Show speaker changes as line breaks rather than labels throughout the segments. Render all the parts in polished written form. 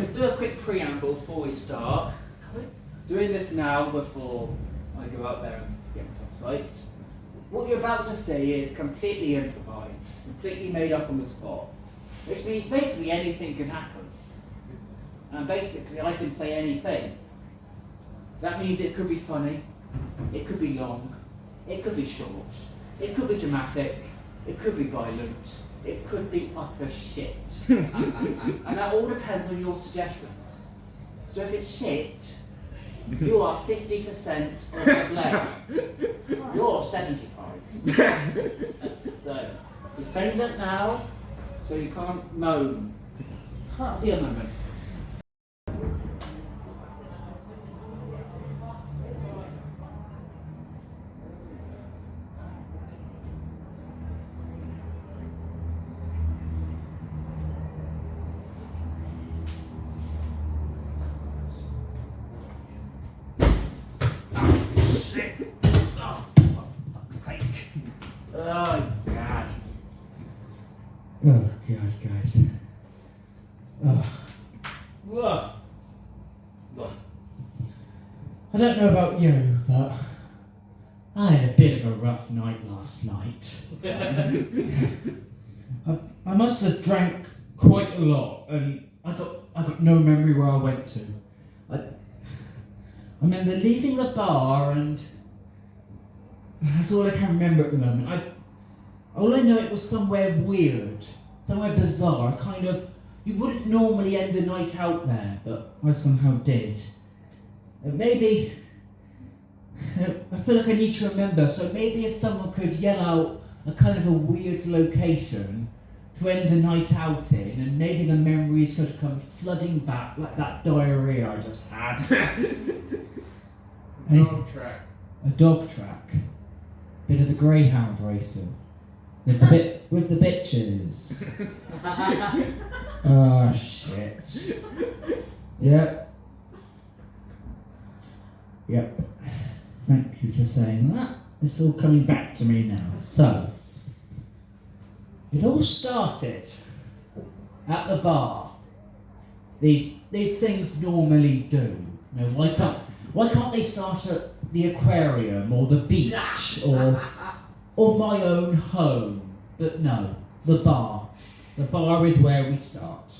let's do a quick preamble before we start. Doing this now before I go out there and get myself psyched. What you're about to say is completely improvised, completely made up on the spot, which means basically anything can happen. And basically I can say anything. That means it could be funny, it could be long, it could be short, it could be dramatic, it could be violent, it could be utter shit. And that all depends on your suggestions. So if it's shit, you are 50% of the blame. You're 75. So, pretend it now, so you can't moan. Be a moment. Oh, God.
Oh, God, guys. Oh. Ugh. Ugh. I don't know about you, but I had a bit of a rough night last night. I must have drank quite a lot, and I got no memory where I went to. I remember leaving the bar, and that's all I can remember at the moment. All I know, it was somewhere weird, somewhere bizarre, kind of, you wouldn't normally end a night out there, but I somehow did. And maybe, I feel like I need to remember, so maybe if someone could yell out a kind of a weird location to end a night out in, and maybe the memories could come flooding back like that diarrhea I just had.
Dog track.
A dog track. Bit of the greyhound racing. With the bitches. Oh, shit. Yep. Thank you for saying that. It's all coming back to me now. So, it all started at the bar. These things normally do. You know, why can't they start at the aquarium or the beach or my own home? But no, the bar. The bar is where we start.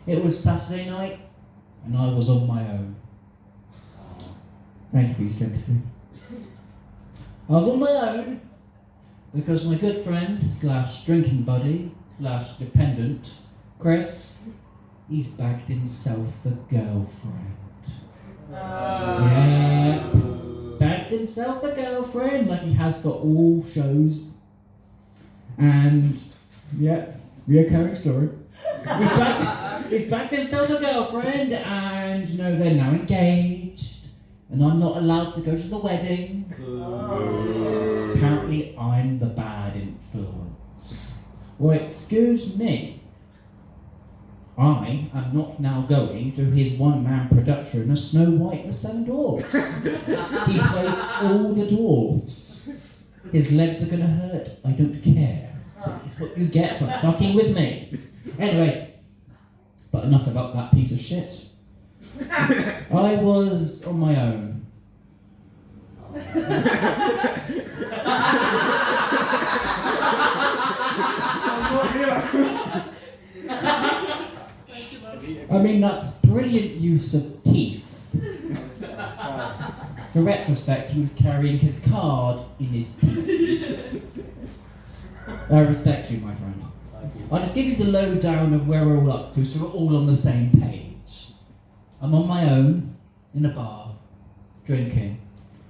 It was Saturday night, and I was on my own. Thank you for your sympathy. I was on my own because my good friend / drinking buddy / dependent, Chris, he's bagged himself a girlfriend. Yeah, bagged himself a girlfriend like he has for all shows. And yeah, reoccurring story. He's bagged himself a girlfriend, and you know, they're now engaged, and I'm not allowed to go to the wedding. Apparently I'm the bad influence. Well, excuse me, I am not now going to his one-man production of Snow White and the Seven Dwarfs. He plays all the dwarfs. His legs are gonna hurt, I don't care. That's what you get for fucking with me. Anyway, but enough about that piece of shit. I was on my own. I mean, that's brilliant use of teeth. For retrospect, he was carrying his card in his teeth. I respect you, my friend. I'll just give you the lowdown of where we're all up to, so we're all on the same page. I'm on my own, in a bar, drinking,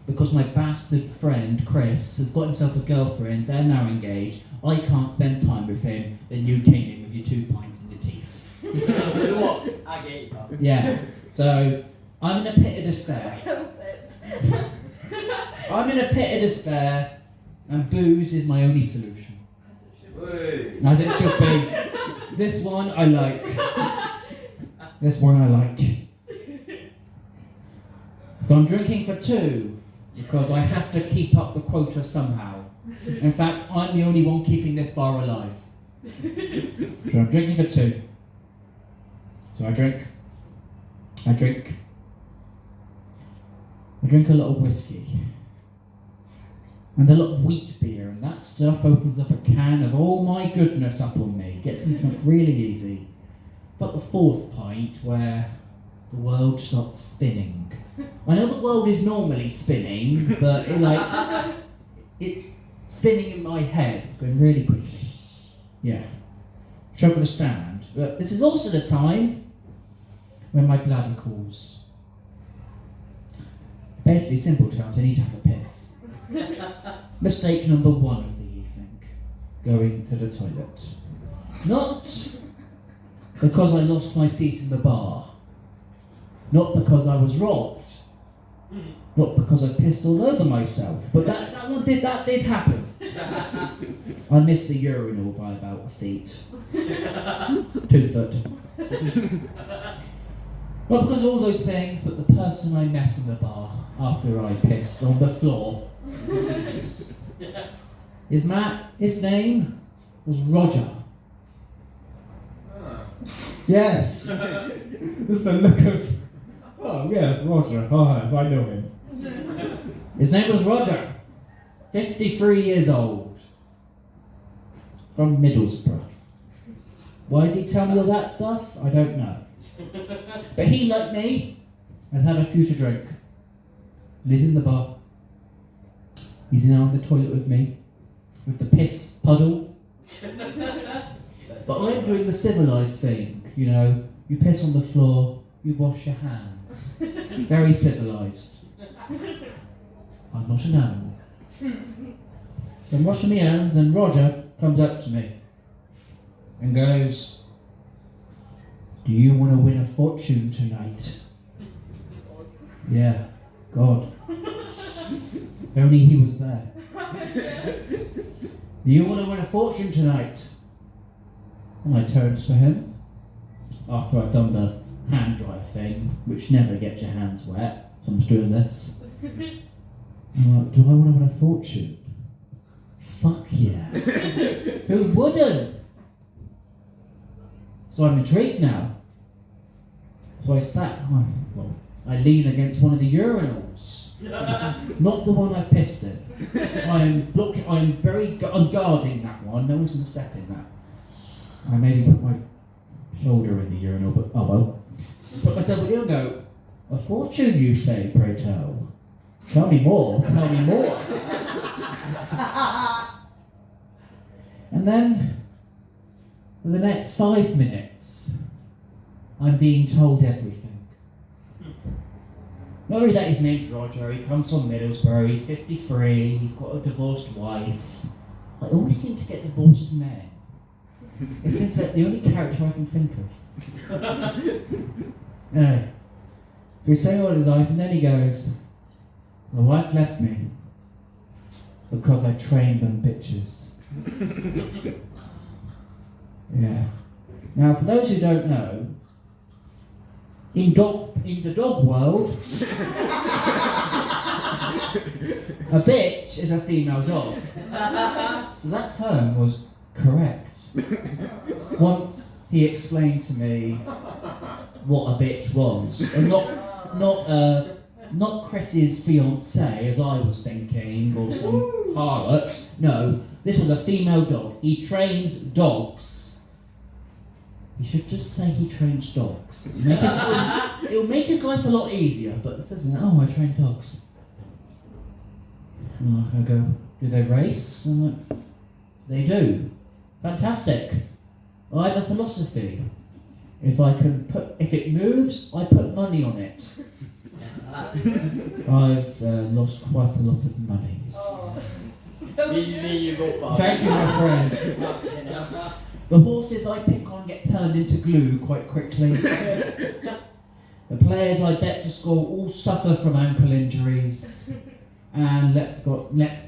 because my bastard friend, Chris, has got himself a girlfriend, they're now engaged, I can't spend time with him, then you came in with your 2 pints in your teeth.
You know what? I get you, Bob.
Yeah, so I'm in a pit of despair. I'm in a pit of despair, and booze is my only solution. As it should be. This one I like. This one I like. So I'm drinking for 2, because I have to keep up the quota somehow. In fact, I'm the only one keeping this bar alive. So I'm drinking for 2. So I drink, I drink a lot of whiskey and a lot of wheat beer, and that stuff opens up a can of all my goodness up on me, gets me drunk really easy. But the fourth pint, where the world starts spinning. I know the world is normally spinning, but it's spinning in my head, going really quickly. Yeah, struggle to stand. But this is also the time when my bladder calls. Basically, simple terms, I need to have a piss. Mistake number 1 of the evening, going to the toilet. Not because I lost my seat in the bar, not because I was robbed, not because I pissed all over myself, but that did happen. I missed the urinal by about a feet. 2 foot. Not because of all those things, but the person I met in the bar after I pissed on the floor. His name was Roger. Yes! There's the look of, oh yes, Roger, oh yes, I know him. His name was Roger, 53 years old, from Middlesbrough. Why does he tell me all that stuff? I don't know. But he, like me, has had a few to drink. Lives in the bar. He's now in the toilet with me, with the piss puddle. But I'm doing the civilised thing, you know. You piss on the floor, you wash your hands. Very civilised. I'm not an animal. I'm washing my hands and Roger comes up to me and goes, "Do you want to win a fortune tonight?" Yeah, God. If only he was there. "Do you want to win a fortune tonight?" And I turns to him, after I've done the hand dry thing, which never gets your hands wet, so I'm just doing this. I'm like, "Do I want to win a fortune?" Fuck yeah. Who wouldn't? So I'm intrigued now. So I lean against one of the urinals. Not the one I've pissed in. I'm guarding that one. No one's going to step in that. I maybe put my shoulder in the urinal, but oh well. Put myself in the urinal and go, "A fortune, you say, pray tell? Tell me more, tell me more." And then, for the next 5 minutes, I'm being told everything. Not only that, his name's Roger, he comes from Middlesbrough, he's 53, he's got a divorced wife. I always seem to get divorced men. It seems like the only character I can think of. Anyway, so he's telling all his life, and then he goes, "My wife left me because I trained them bitches." Yeah. Now, for those who don't know, in the dog world, a bitch is a female dog. So that term was correct. Once he explained to me what a bitch was, and not Chris's fiancée, as I was thinking, or some harlot. No, this was a female dog. He trains dogs. He should just say he trains dogs. It'll make his life a lot easier, but it says, "Oh, I train dogs." And I go, "Do they race?" I'm like, "They do." Fantastic. I have a philosophy. If it moves, I put money on it. I've lost quite a lot of money. Thank you, my friend. The horses I pick on get turned into glue quite quickly. The players I bet to score all suffer from ankle injuries. And let's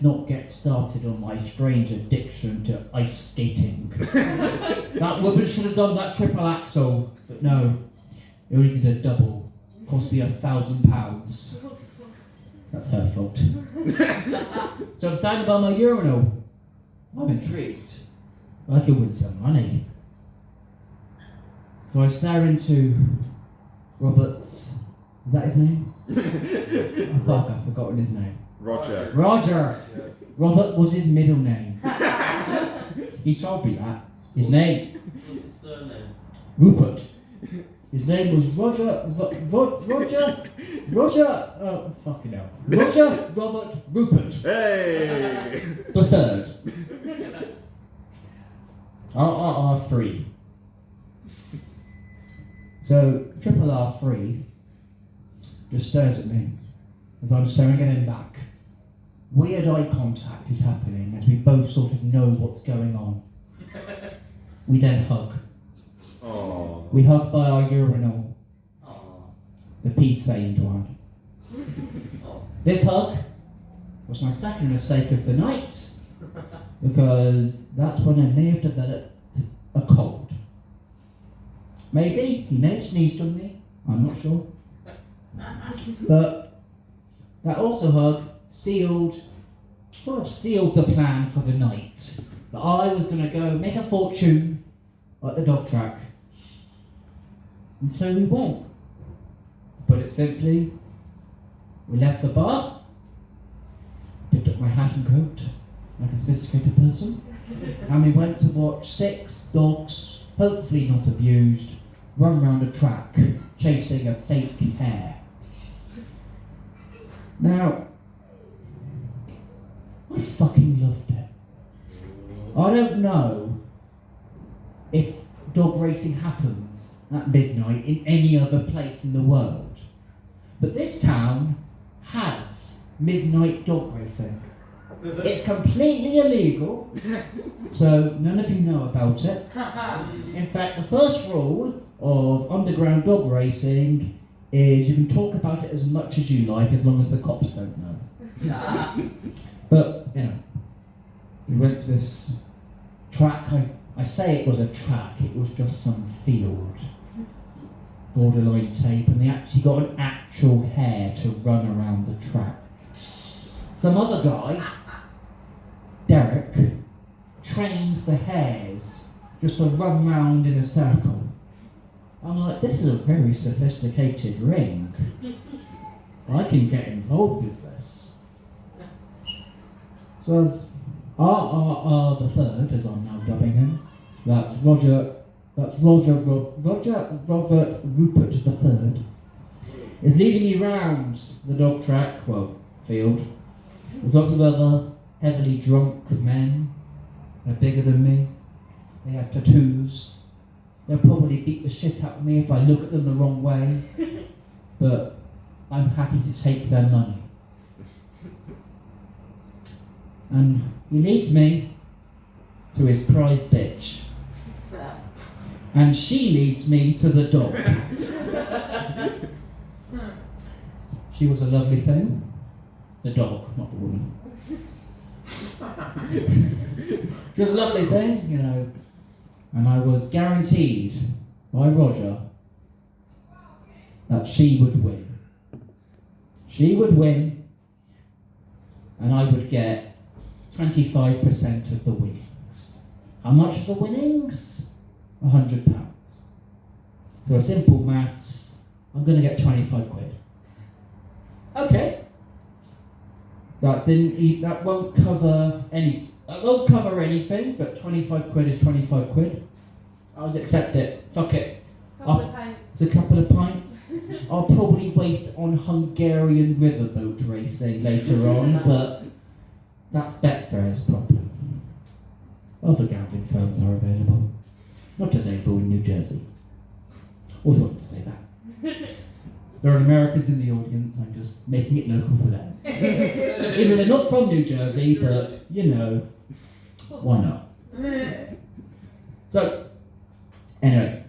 not get started on my strange addiction to ice skating. That woman should have done that triple axel, but no, it only did a double. Cost me £1,000. That's her fault. So I'm standing by my urinal. I'm intrigued. I could win some money. So I stare into Roberts. Is that his name? Oh, fuck, I've forgotten his name.
Roger.
Roger!
Yeah.
Robert was his middle name. He told me that. His name?
What's his surname?
Rupert. His name was Roger. Oh, fucking hell. Roger Robert Rupert.
Hey!
The third. RRR3. So, triple R3 just stares at me as I'm staring at him back. Weird eye contact is happening as we both sort of know what's going on. We then hug.
Oh.
We hug by our urinal,
Aww.
the peace-stained one. This hug was my second mistake of the night, because that's when I may have developed a cold. Maybe he may have sneezed on me, I'm not sure. But that also hug sealed the plan for the night. That I was going to go make a fortune at the dog track. And so we went. To put it simply, we left the bar, picked up my hat and coat, like a sophisticated person, and we went to watch 6 dogs, hopefully not abused, run round a track, chasing a fake hare. Now, I fucking loved it. I don't know if dog racing happens at midnight in any other place in the world, but this town has midnight dog racing. It's completely illegal, so none of you know about it. In fact, the first rule of underground dog racing is you can talk about it as much as you like as long as the cops don't know. But, you know, we went to this track. I say it was a track, it was just some field. Borderline tape, and they actually got an actual hare to run around the track. Some other guy, Derek, trains the hares just to run round in a circle. I'm like, this is a very sophisticated ring. I can get involved with this. So as RRR the third, as I'm now dubbing him, that's Robert Rupert the third, is leading me round the dog track, field, with lots of other heavily drunk men. They're bigger than me. They have tattoos. They'll probably beat the shit out of me if I look at them the wrong way, but I'm happy to take their money. And he leads me to his prized bitch. And she leads me to the dog. She was a lovely thing. The dog, not the woman. She was a lovely thing, you know. And I was guaranteed by Roger that she would win. She would win, and I would get 25% of the winnings. How much of the winnings? £100. So a simple maths, I'm going to get 25 quid. Okay. That won't cover anything, but 25 quid is 25 quid. I'll just accept it. Fuck it.
Couple of pints.
It's a couple of pints. I'll probably waste on Hungarian riverboat racing later on, but that's Betfair's problem. Other gambling firms are available. Not available in New Jersey. Always wanted to say that. There are Americans in the audience, I'm just making it local for them. Even though they're not from New Jersey, but, you know, why not? So, anyway.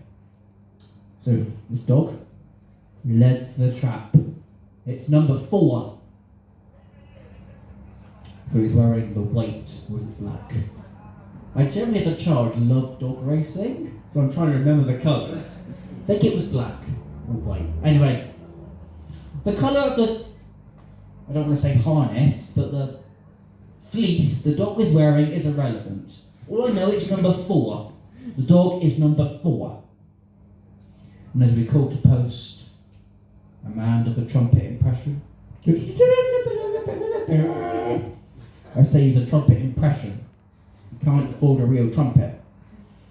So, this dog led to the trap. It's number 4. So he's wearing the white, was black. I generally, as a child, loved dog racing, so I'm trying to remember the colours. I think it was black or white. Anyway, the colour of the, I don't want to say harness, but the fleece the dog is wearing is irrelevant. All I know is number 4. The dog is number 4. And as we call to post, A man does a trumpet impression. I say he's a trumpet impression. You can't afford a real trumpet.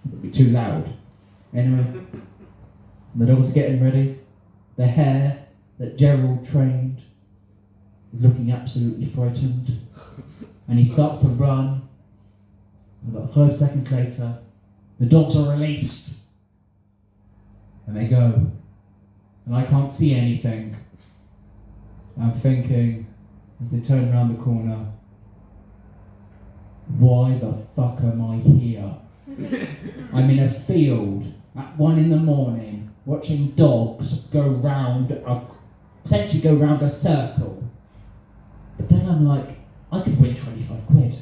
It'd be too loud. Anyway, the dogs are getting ready. The hare that Gerald trained is looking absolutely frightened. And he starts to run. And about 5 seconds later, the dogs are released. And they go. And I can't see anything. I'm thinking, as they turn around the corner, why the fuck am I here? I'm in a field at 1 a.m, watching dogs essentially go round a circle. But then I'm like, I could win 25 quid.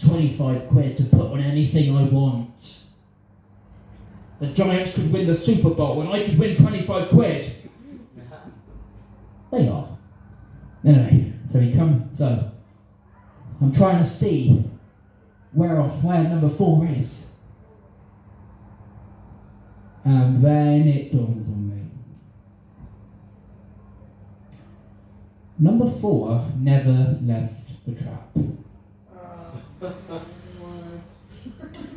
25 quid to put on anything I want. The Giants could win the Super Bowl and I could win 25 quid. They are. Anyway, so I'm trying to see where number 4 is. And then it dawns on me. Number 4 never left the trap.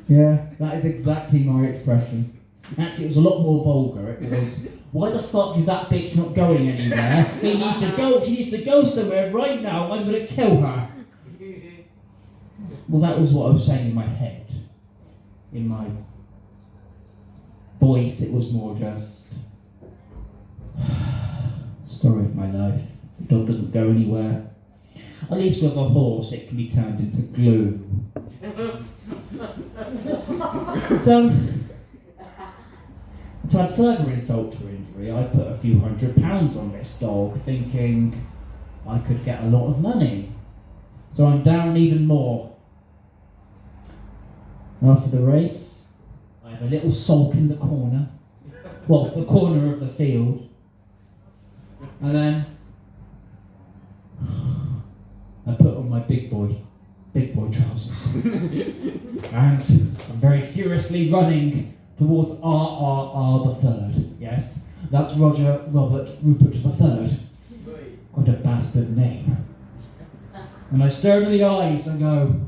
Yeah, that is exactly my expression. Actually, it was a lot more vulgar. It was, why the fuck is that bitch not going anywhere? She needs to go somewhere right now. I'm going to kill her. Well, that was what I was saying in my head. In my voice, it was more just story of my life. The dog doesn't go anywhere. At least with a horse, it can be turned into glue. To add further insult to injury, I put a few £100 on this dog, thinking I could get a lot of money. So I'm down even more. After the race, I have a little sulk in the corner. Well, the corner of the field. And then I put on my big boy trousers. And I'm very furiously running towards RRR the Third. Yes, that's Roger Robert Rupert the Third. Quite a bastard name. And I stare him in the eyes and go,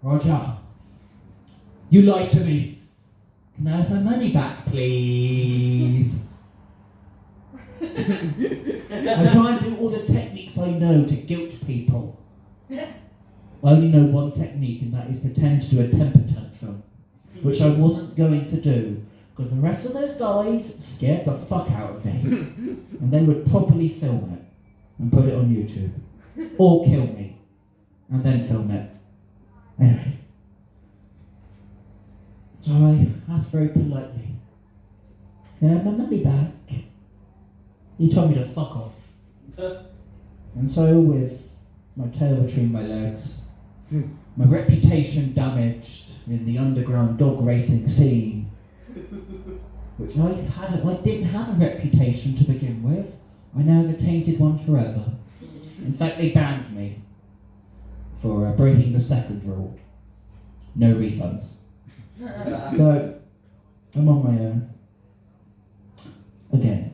Roger, you lied to me. Can I have my money back, please? I try and do all the techniques I know to guilt people. I only know one technique, and that is pretend to do a temper tantrum, which I wasn't going to do, because the rest of those guys scared the fuck out of me. And they would probably film it and put it on YouTube. Or kill me and then film it. Anyway. So I asked very politely, can I have my money back? He told me to fuck off. And so, with my tail between my legs, my reputation damaged in the underground dog racing scene, which I didn't have a reputation to begin with. I now have a tainted one forever. In fact, they banned me for breaking the second rule. No refunds. So, I'm on my own. Again.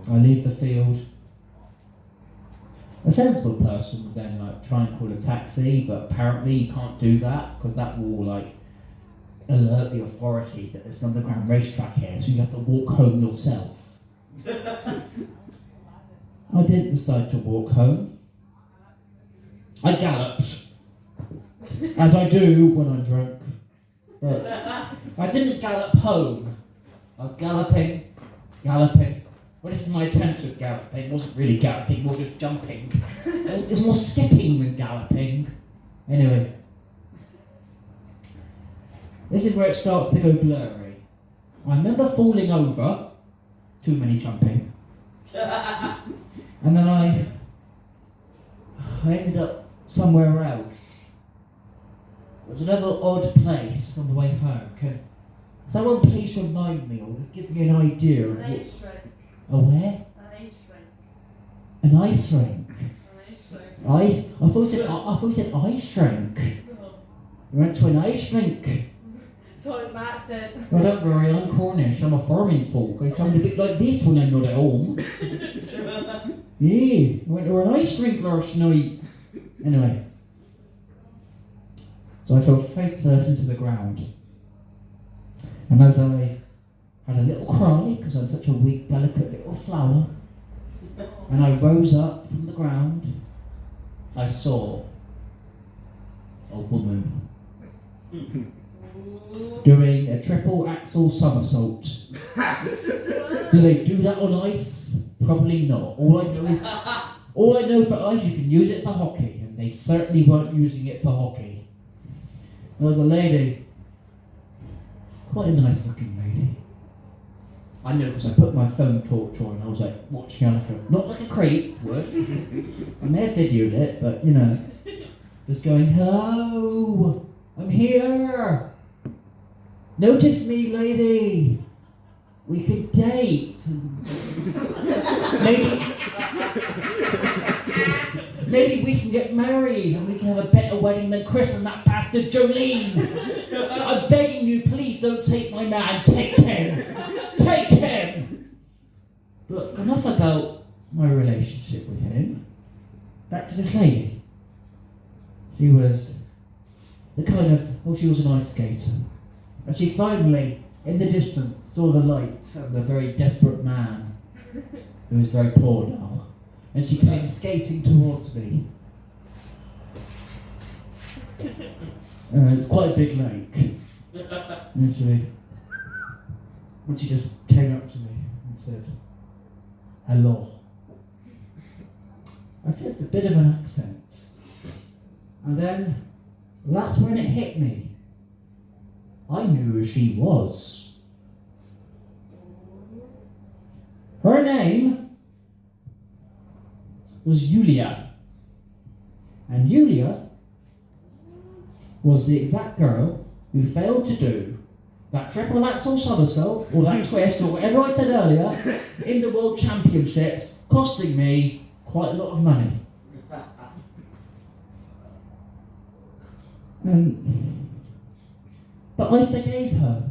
I leave the field. A sensible person would then try and call a taxi, but apparently you can't do that because that will alert the authorities that there's an underground racetrack here, so you have to walk home yourself. I didn't decide to walk home. I galloped, as I do when I'm drunk. But I didn't gallop home. I was galloping. Well, this is my attempt at galloping. It wasn't really galloping, more just jumping. It's more skipping than galloping. Anyway. This is where it starts to go blurry. I remember falling over. Too many jumping. And then I ended up somewhere else. It was another odd place on the way home. Can someone please remind me or give me an idea of what... A where? An ice rink. I thought you said ice rink. You went to an ice rink.
Sorry, my accent.
Well, don't worry, I'm Cornish. I'm a farming folk. I sound a bit like this when I'm not at home. Yeah, went to an ice rink last night. Anyway. So I fell face first into the ground. And as I had a little cry, because I'm such a weak, delicate little flower, and I rose up from the ground, I saw a woman doing a triple axel somersault. Do they do that on ice? Probably not. All I know for ice, you can use it for hockey, and they certainly weren't using it for hockey. There was a lady, quite a nice looking lady. I know because I put my phone torch on and I was like watching her not like a creep, what? I may have videoed it, but you know, just going, hello, I'm here. Notice me, lady. We could date. Maybe we can get married and we can have a better wedding than Chris and that bastard Jolene. I'm begging you, please don't take my man. Take him. Take him. But enough about my relationship with him. Back to this lady. She was the kind of, she was an ice skater. And she finally, in the distance, saw the light of the very desperate man who was very poor now. And she came skating towards me. It's quite a big lake. Literally. And she just came up to me and said, hello. I felt a bit of an accent. And then, that's when it hit me. I knew who she was. Her name was Yulia. And Yulia was the exact girl who failed to do that triple axel somersault, or that twist, or whatever I said earlier, in the World Championships, costing me quite a lot of money. But I forgave her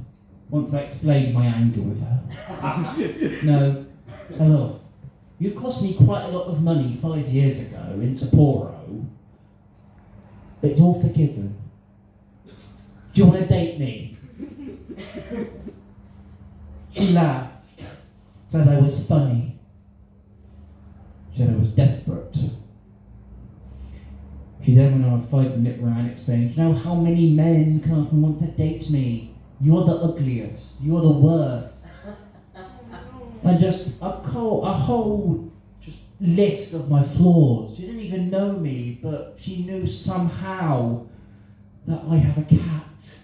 once I explained my anger with her. No, hello. You cost me quite a lot of money 5 years ago in Sapporo, but it's all forgiven. Do you want to date me? She laughed, said I was funny, said I was desperate. She then went on a 5-minute rant explaining, you know how many men come up and want to date me? You're the ugliest, you're the worst. And just a whole just list of my flaws. She didn't even know me, but she knew somehow that I have a cat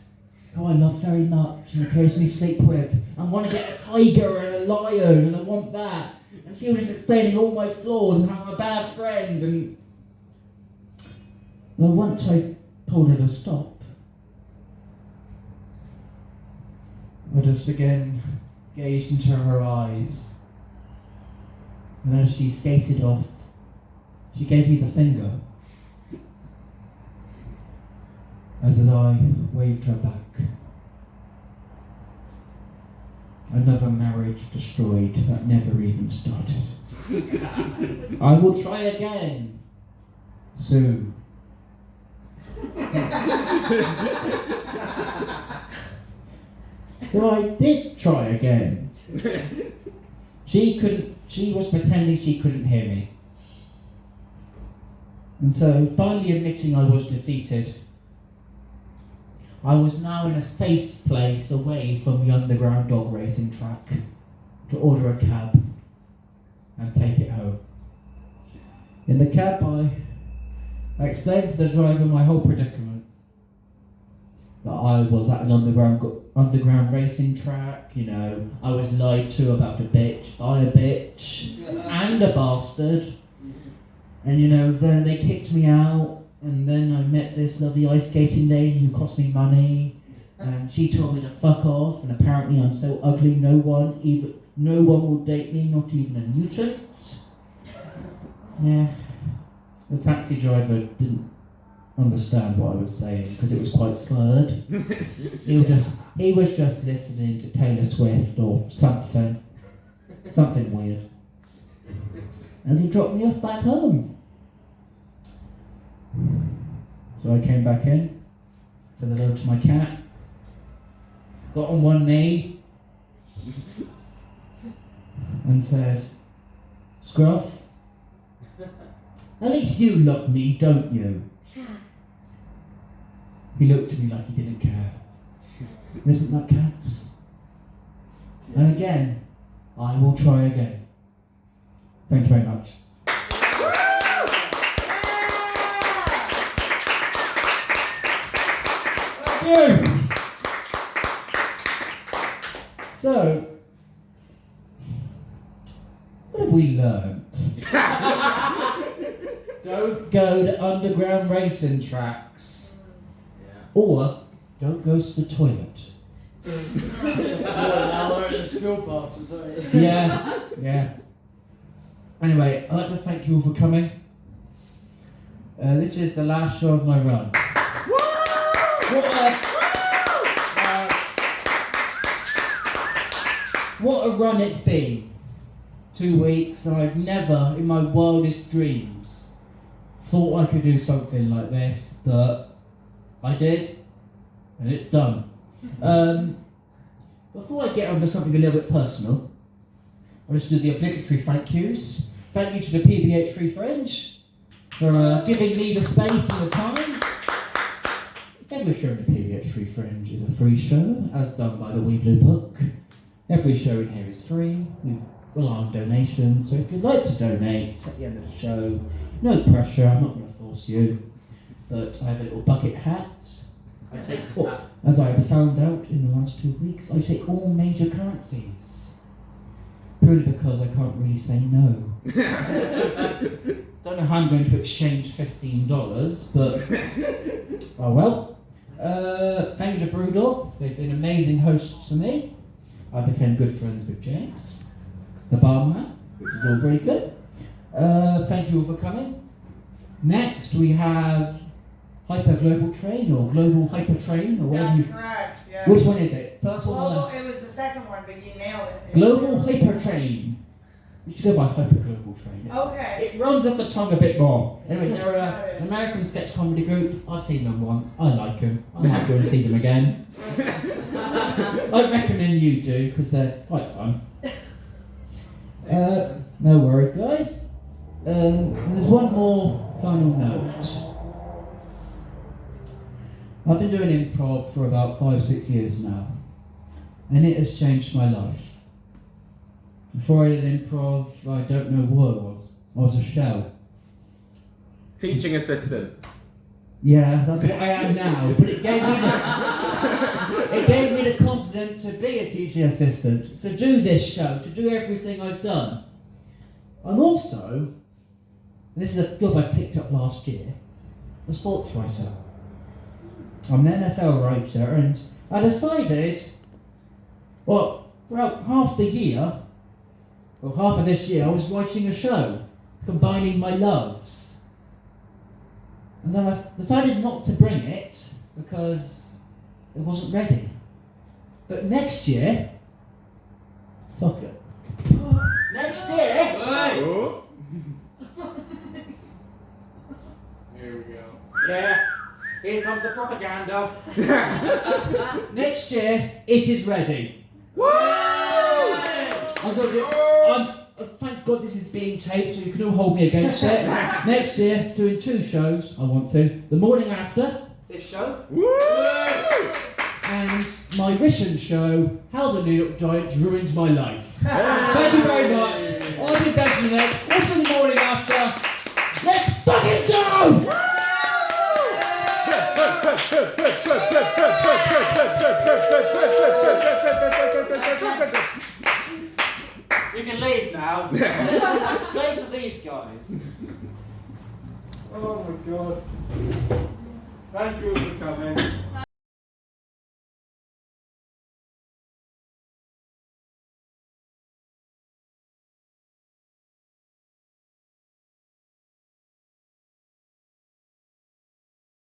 who I love very much and occasionally sleep with. I want to get a tiger and a lion and I want that. And she was just explaining all my flaws and how I'm a bad friend. And well, once I told her to stop, I just again gazed into her eyes, and as she skated off, she gave me the finger, as I waved her back. Another marriage destroyed that never even started. I will try again, soon. So I did try again. She was pretending she couldn't hear me. And so, finally admitting I was defeated, I was now in a safe place away from the underground dog racing track to order a cab and take it home. In the cab, I explained to the driver my whole predicament. That I was at an underground racing track, you know, I was lied to about a bitch, by a bitch, and a bastard. And you know, then they kicked me out, and then I met this lovely ice skating lady who cost me money, and she told me to fuck off, and apparently I'm so ugly no one will date me, not even a mutant. Yeah. The taxi driver didn't understand what I was saying because it was quite slurred. He was just listening to Taylor Swift or something weird. As he dropped me off back home. So I came back in, said hello to my cat, got on one knee, and said, "Scruff, at least you love me, don't you?" He looked at me like he didn't care. Isn't that cats? And again, I will try again. Thank you very much. Thank you. So, what have we learned? Don't go to underground racing tracks. Or don't go to the toilet. Yeah. Anyway, I'd like to thank you all for coming. This is the last show of my run. What a run it's been. 2 weeks, and I've never, in my wildest dreams, thought I could do something like this, but I did, and it's done. Before I get on to something a little bit personal, I'll just do the obligatory thank yous. Thank you to the PBH Free Fringe for giving me the space and the time. Every show in the PBH Free Fringe is a free show, as done by the Wee Blue Book. Every show in here is free. We rely on donations, so if you'd like to donate at the end of the show, no pressure, I'm not going to force you. But I have a little bucket hat. I take, as I have found out in the last 2 weeks, I take all major currencies. Purely because I can't really say no. Don't know how I'm going to exchange $15, but oh well. Thank you to Brewdog. They've been amazing hosts for me. I became good friends with James, the barman, which is all very good. Thank you all for coming. Next we have Hyper Global Train or Global Hyper Train or whatever.
That's correct, yeah.
Which one is it? First one?
Global, it was the second one, but you nailed it.
Global Hyper Train. You should go by Hyper Global Train.
Okay.
It runs off the tongue a bit more. Anyway, they're an American sketch comedy group. I've seen them once. I like them. I might go and see them again. I recommend you do, because they're quite fun. No worries, guys. There's one more final note. I've been doing improv for about 5-6 years now, and it has changed my life. Before I did improv, I don't know who I was. I was a shell.
Teaching assistant.
Yeah, that's what I am now, but it gave me the confidence to be a teaching assistant, to do this show, to do everything I've done. I'm also, this is a job I picked up last year, a sports writer. I'm an NFL writer, and I decided, well, throughout half the year, well, half of this year, I was writing a show, combining my loves. And then I decided not to bring it, because it wasn't ready. But next year, fuck it. Next year,
Oh.
Here we go.
yeah, here comes the propaganda. Next year, it is ready.
Woo!
I'm gonna do. Thank God this is being taped, so you can all hold me against it. Next year, doing 2 shows. I want to. The morning after this show,
Woo!
and my written show, How the New York Giants Ruined My Life. Thank you very much. I'll be Benjamin. What's for the morning after? Let's fucking go! You can leave now. Stay for these guys. Oh my God. Thank you for coming.